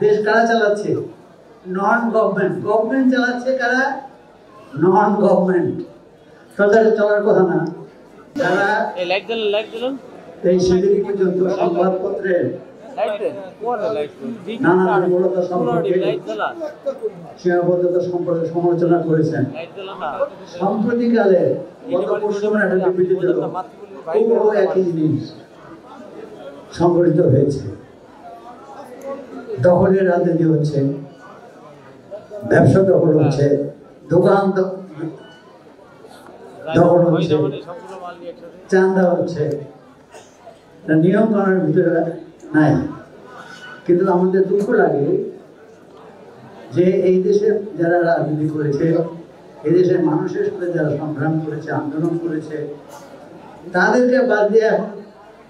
দেশ কারা চালাচ্ছে? Non government. গভর্নমেন্ট চালাচ্ছে কারা? Non government. তাদের চলার কথা না। যারা এই সেদিন পর্যন্ত সংবাদপত্রে নানা দুর্বলতা সম্পর্কে সীমাবদ্ধতা সম্পর্কে সমালোচনা করেছেন। সাম্প্রতিককালে গত পরশু একটা বিবৃতি একই জিনিস সংঘটিত হয়েছে। দখলের রাজনীতি হচ্ছে, ব্যবসা দখল হচ্ছে, দোকান দখল হচ্ছে, চাঁদা হচ্ছে, নিয়ম কানুনের ভিতরে নাই। কিন্তু আমাদের দুঃখ লাগে যে এই দেশে যারা রাজনীতি করেছে, এই দেশের মানুষের সাথে যারা সংগ্রাম করেছে, আন্দোলন করেছে, তাদেরকে বাদ দিয়ে এখন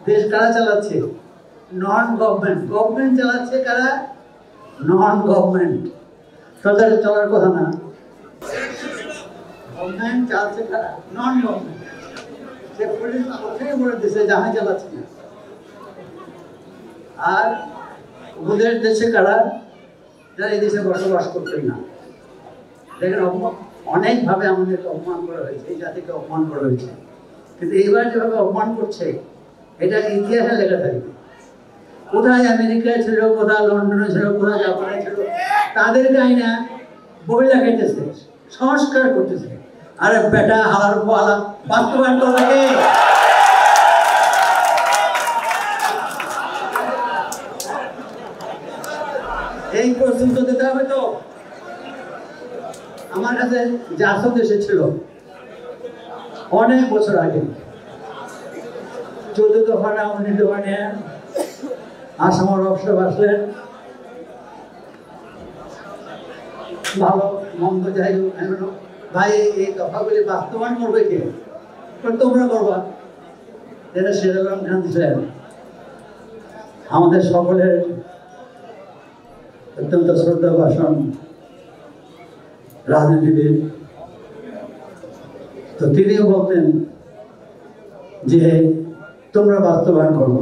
দেশ কারা চালাচ্ছে? Non government. গভর্নমেন্ট চালাচ্ছে কারা? Non government. তাদের চলার কথা না। গভর্নমেন্ট চালাচ্ছে কারা? Non government. সে পুলিশ কোথায় বলে দিচ্ছে জাহাজ চালাচ্ছে না। আর ওদের দেশে কারা? যারা এই দেশে বসবাস করতেন না। দেখেন অনেকভাবে আমাদেরকে অপমান করা হয়েছে, এই জাতিকে অপমান করা হয়েছে। কিন্তু এইবার যেভাবে অপমান করছে, এটা ইতিহাসে লেখা থাকবে। কোথায় আমেরিকায় ছিল, কোথায় লন্ডনে ছিল, কোথায় জাপানে ছিল, তাদেরকে আইনা বই লেখাইতেছে, সংস্কার করতেছে। আরে বেটা হালার পালা বাস্তবায়ন করবে কে? এই প্রশ্ন দিতে হবে তো। আমার কাছে জাসদ এসেছিল অনেক বছর আগে, 14 দফা উনি দোকানে আসামের অবসর আসলেন। ভালো মন্দ যাই হোক, ভাই এই দফাগুলি বাস্তবায়ন করবে কে? তোমরা করবা। যেটা শেরুল খান ছিলেন আমাদের সকলের অত্যন্ত শ্রদ্ধা ভাষণ রাজনীতিবিদ। তো তিনিও বলতেন যে তোমরা বাস্তবায়ন করবো।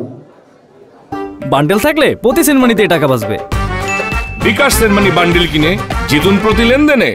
বান্ডেল থাকলে প্রতি সেনমানিতে টাকা বাঁচবে। বিকাশ সেনমানি বান্ডেল কিনে জিতুন প্রতি লেনদেনে।